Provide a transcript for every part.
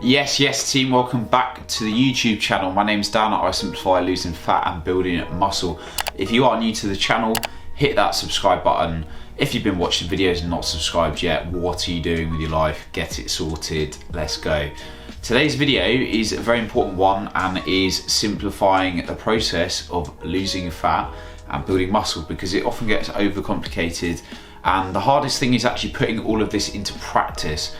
Yes team, welcome back to the YouTube channel. My name's Dan. I simplify losing fat and building muscle. If you are new to the channel, hit that subscribe button. If you've been watching videos and not subscribed yet, what are you doing with your life? Get it sorted, let's go. Today's video is a very important one and is simplifying the process of losing fat and building muscle, because it often gets overcomplicated, and the hardest thing is actually putting all of this into practice.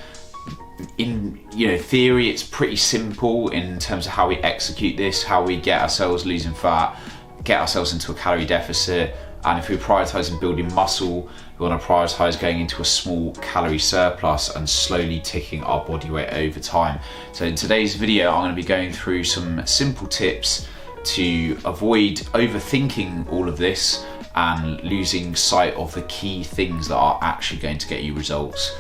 In theory, it's pretty simple in terms of how we execute this, how we get ourselves losing fat, get ourselves into a calorie deficit, and if we're prioritizing building muscle, we want to prioritize going into a small calorie surplus and slowly ticking our body weight over time. So in today's video, I'm going to be going through some simple tips to avoid overthinking all of this and losing sight of the key things that are actually going to get you results.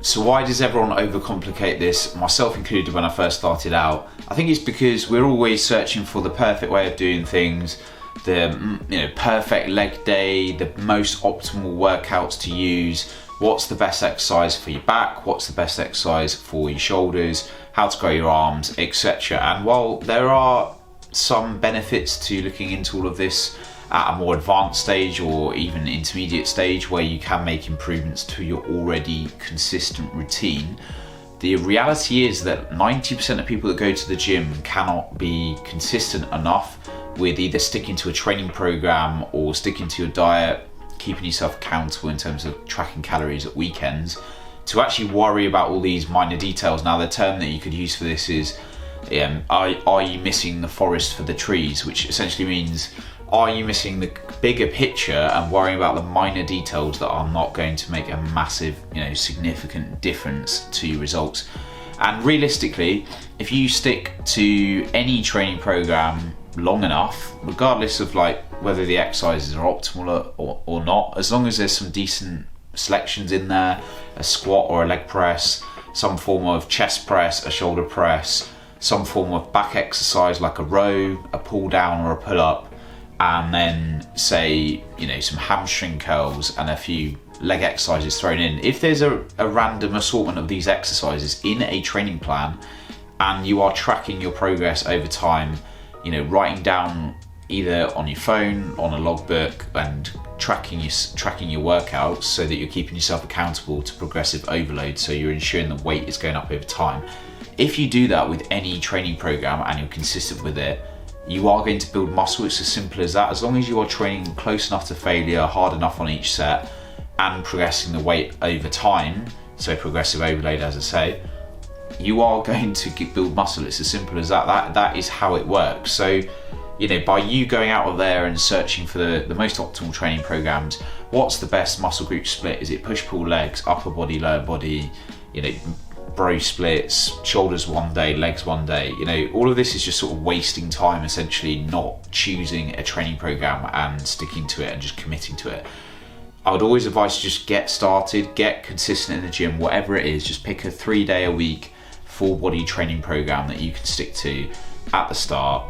So why does everyone overcomplicate this, myself included when I first started out? I think it's because we're always searching for the perfect way of doing things, the perfect leg day, the most optimal workouts to use, what's the best exercise for your back, what's the best exercise for your shoulders, how to grow your arms, etc. And while there are some benefits to looking into all of this at a more advanced stage or even intermediate stage where you can make improvements to your already consistent routine, the reality is that 90% of people that go to the gym cannot be consistent enough with either sticking to a training program or sticking to your diet, keeping yourself accountable in terms of tracking calories at weekends, to actually worry about all these minor details. Now, the term that you could use for this is are you missing the forest for the trees, which essentially means, are you missing the bigger picture and worrying about the minor details that are not going to make a massive, significant difference to your results? And realistically, if you stick to any training program long enough, regardless of whether the exercises are optimal or not, as long as there's some decent selections in there, a squat or a leg press, some form of chest press, a shoulder press, some form of back exercise like a row, a pull down or a pull up, and then say, some hamstring curls and a few leg exercises thrown in. If there's a random assortment of these exercises in a training plan and you are tracking your progress over time, writing down either on your phone, on a logbook, and tracking your workouts so that you're keeping yourself accountable to progressive overload, so you're ensuring the weight is going up over time. If you do that with any training program and you're consistent with it, you are going to build muscle. It's as simple as that. As long as you are training close enough to failure, hard enough on each set, and progressing the weight over time, so progressive overload, as I say, you are going to build muscle. It's as simple as that. That is how it works. So, by you going out of there and searching for the most optimal training programs, what's the best muscle group split? Is it push-pull legs, upper body, lower body, bro splits, shoulders one day, legs one day? All of this is just sort of wasting time, essentially not choosing a training program and sticking to it and just committing to it. I would always advise you just get started, get consistent in the gym, whatever it is. Just pick a 3-day a week full body training program that you can stick to at the start.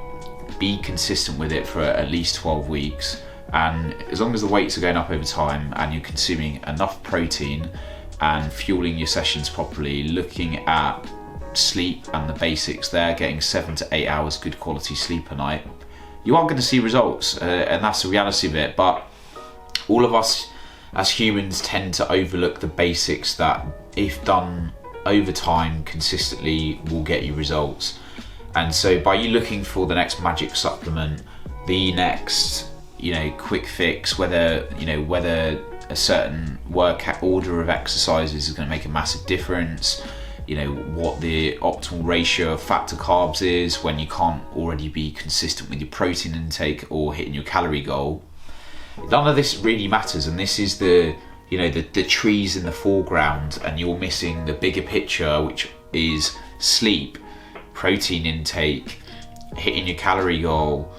Be consistent with it for at least 12 weeks. And as long as the weights are going up over time and you're consuming enough protein and fueling your sessions properly, looking at sleep and the basics there, getting 7 to 8 hours good quality sleep a night, you are going to see results, and that's the reality of it. But all of us as humans tend to overlook the basics that, if done over time consistently, will get you results. And so by you looking for the next magic supplement, the next quick fix, whether a certain workout order of exercises is going to make a massive difference, what the optimal ratio of fat to carbs is when you can't already be consistent with your protein intake or hitting your calorie goal, none of this really matters. And this is the trees in the foreground, and you're missing the bigger picture, which is sleep, protein intake, hitting your calorie goal,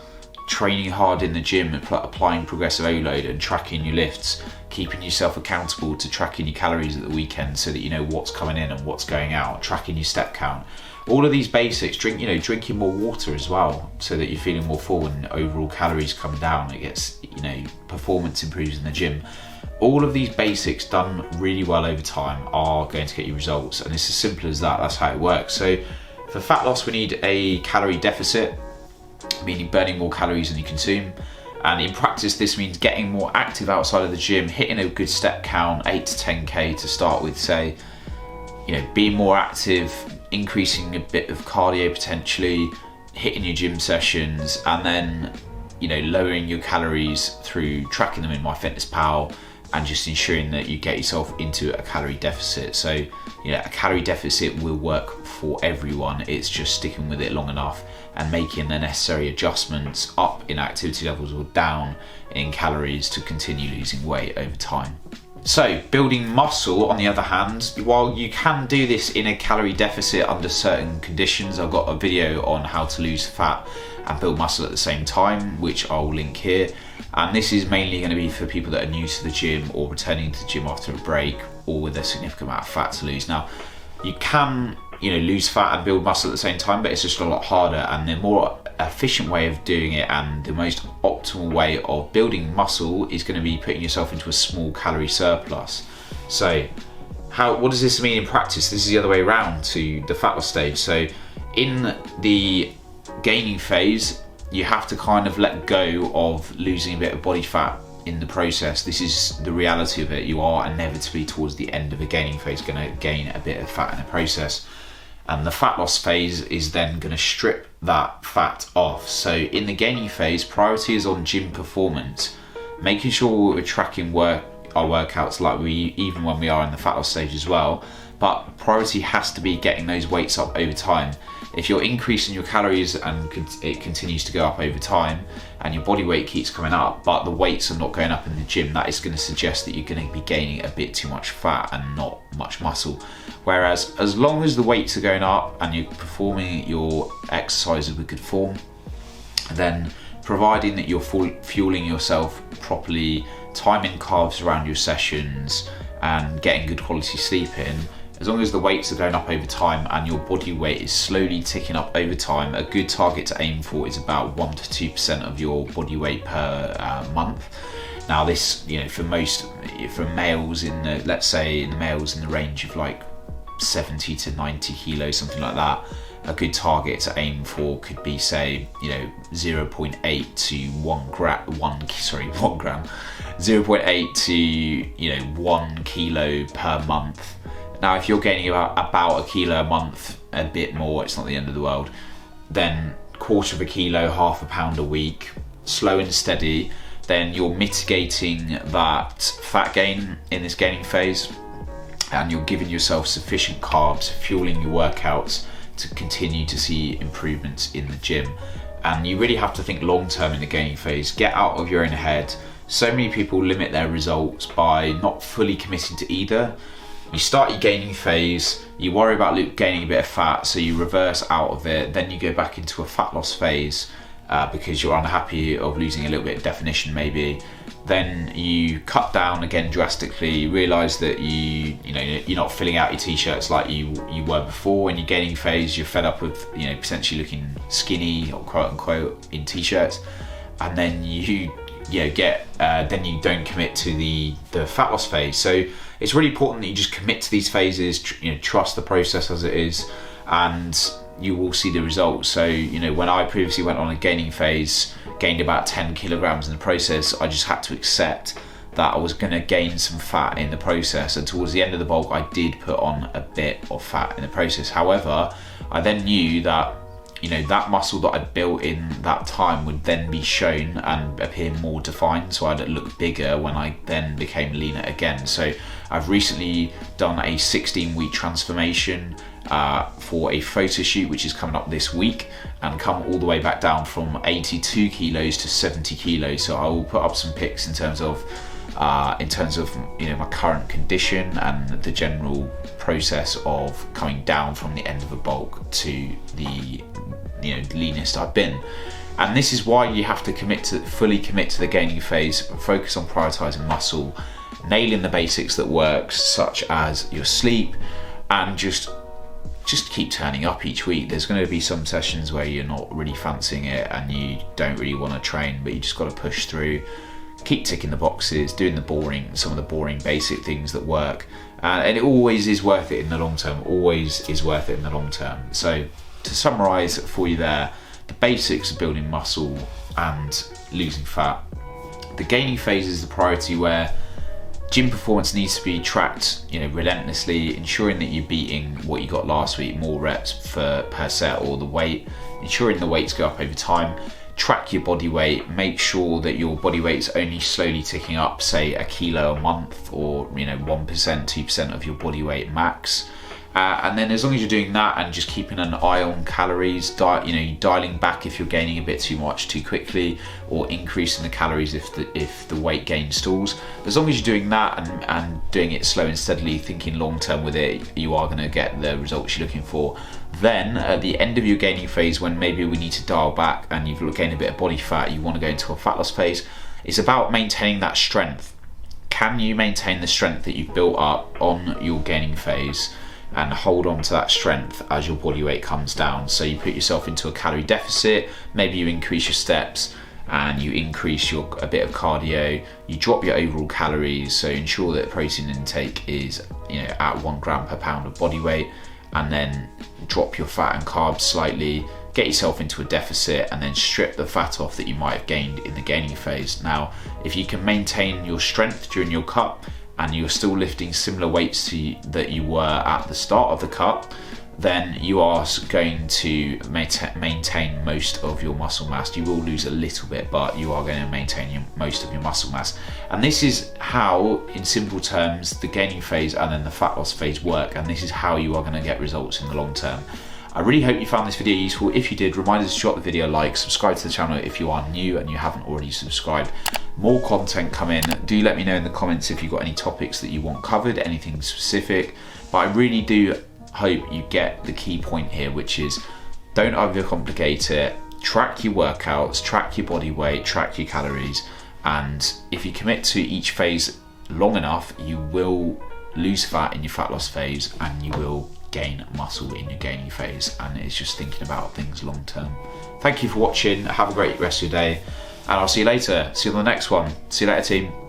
training hard in the gym, applying progressive overload and tracking your lifts, keeping yourself accountable to tracking your calories at the weekend so that you know what's coming in and what's going out, tracking your step count. All of these basics, drinking more water as well so that you're feeling more full and overall calories come down. It gets, performance improves in the gym. All of these basics done really well over time are going to get you results, and it's as simple as that. That's how it works. So For fat loss, we need a calorie deficit, meaning burning more calories than you consume. And in practice, this means getting more active outside of the gym, hitting a good step count, 8 to 10K to start with, say, being more active, increasing a bit of cardio potentially, hitting your gym sessions, and then, lowering your calories through tracking them in MyFitnessPal and just ensuring that you get yourself into a calorie deficit. So, a calorie deficit will work for everyone. It's just sticking with it long enough and making the necessary adjustments up in activity levels or down in calories to continue losing weight over time. So, building muscle, on the other hand, while you can do this in a calorie deficit under certain conditions, I've got a video on how to lose fat and build muscle at the same time, which I'll link here. And this is mainly going to be for people that are new to the gym or returning to the gym after a break or with a significant amount of fat to lose. Now, you can, lose fat and build muscle at the same time, but it's just a lot harder, and the more efficient way of doing it and the most optimal way of building muscle is going to be putting yourself into a small calorie surplus. So what does this mean in practice? This is the other way around to the fat loss stage. So in the gaining phase, you have to kind of let go of losing a bit of body fat in the process. This is the reality of it. You are inevitably towards the end of a gaining phase going to gain a bit of fat in the process. And the fat loss phase is then going to strip that fat off. So in the gaining phase, priority is on gym performance, making sure we're tracking our workouts like even when we are in the fat loss stage as well. But priority has to be getting those weights up over time. If you're increasing your calories and it continues to go up over time and your body weight keeps coming up, but the weights are not going up in the gym, that is going to suggest that you're going to be gaining a bit too much fat and not much muscle. Whereas as long as the weights are going up and you're performing your exercises with good form, then providing that you're fueling yourself properly, timing carbs around your sessions and getting good quality sleep in, as long as the weights are going up over time and your body weight is slowly ticking up over time, a good target to aim for is about 1 to 2% of your body weight per month. Now this, for males let's say in the males in the range of like 70 to 90 kilos, something like that, a good target to aim for could be, say, 0.8 to 1 gram, 0.8 to 1 kilo per month. Now, if you're gaining about a kilo a month, a bit more, it's not the end of the world, then 1/4 of a kilo, 1/2 pound a week, slow and steady, then you're mitigating that fat gain in this gaining phase, and you're giving yourself sufficient carbs, fueling your workouts to continue to see improvements in the gym. And you really have to think long term in the gaining phase. Get out of your own head. So many people limit their results by not fully committing to either. You start your gaining phase, you worry about gaining a bit of fat, so you reverse out of it, then you go back into a fat loss phase because you're unhappy of losing a little bit of definition maybe. Then you cut down again drastically, realise that you're not filling out your t-shirts like you were before. In your gaining phase, you're fed up with potentially looking skinny or quote unquote in t-shirts, and then you don't commit to the fat loss phase. So it's really important that you just commit to these phases, trust the process as it is, and you will see the results. So, when I previously went on a gaining phase, gained about 10 kilograms in the process, I just had to accept that I was going to gain some fat in the process. And towards the end of the bulk, I did put on a bit of fat in the process. However, I then knew that that muscle that I'd built in that time would then be shown and appear more defined, so I'd look bigger when I then became leaner again. So I've recently done a 16-week transformation for a photo shoot, which is coming up this week, and come all the way back down from 82 kilos to 70 kilos. So I will put up some pics in terms of my current condition and the general process of coming down from the end of a bulk to the leanest I've been. And this is why you have to fully commit to the gaining phase, focus on prioritizing muscle, nailing the basics that works, such as your sleep, and just keep turning up each week. There's going to be some sessions where you're not really fancying it and you don't really want to train, but you just got to push through, keep ticking the boxes, doing some of the boring basic things that work, and it always is worth it in the long term. So to summarize for you there, the basics of building muscle and losing fat. The gaining phase is the priority, where gym performance needs to be tracked, relentlessly, ensuring that you're beating what you got last week, more reps per set, or the weight, ensuring the weights go up over time. Track your body weight, make sure that your body weight is only slowly ticking up, say a kilo a month, or 1%, 2% of your body weight max. And then as long as you're doing that and just keeping an eye on calories, dialing back if you're gaining a bit too much too quickly, or increasing the calories if the weight gain stalls. As long as you're doing that and doing it slow and steadily, thinking long term with it, you are going to get the results you're looking for. Then at the end of your gaining phase, when maybe we need to dial back and you've gained a bit of body fat, you want to go into a fat loss phase, it's about maintaining that strength. Can you maintain the strength that you've built up on your gaining phase and hold on to that strength as your body weight comes down? So you put yourself into a calorie deficit, maybe you increase your steps and you increase a bit of cardio, you drop your overall calories, so ensure that protein intake is at 1 gram per pound of body weight, and then drop your fat and carbs slightly, get yourself into a deficit, and then strip the fat off that you might have gained in the gaining phase. Now, if you can maintain your strength during your cut and you're still lifting similar weights that you were at the start of the cut, then you are going to maintain most of your muscle mass. You will lose a little bit, but you are going to maintain most of your muscle mass. And this is how, in simple terms, the gaining phase and then the fat loss phase work, and this is how you are going to get results in the long term. I really hope you found this video useful. If you did, remind us to drop the video a like, subscribe to the channel if you are new and you haven't already subscribed. More content coming. Do let me know in the comments if you've got any topics that you want covered, anything specific. But I really do hope you get the key point here, which is don't overcomplicate it. Track your workouts, track your body weight, track your calories, and if you commit to each phase long enough, you will lose fat in your fat loss phase and you will gain muscle in your gaining phase. And it's just thinking about things long term. Thank you for watching. Have a great rest of your day, and I'll see you later. See you on the next one. See you later, team.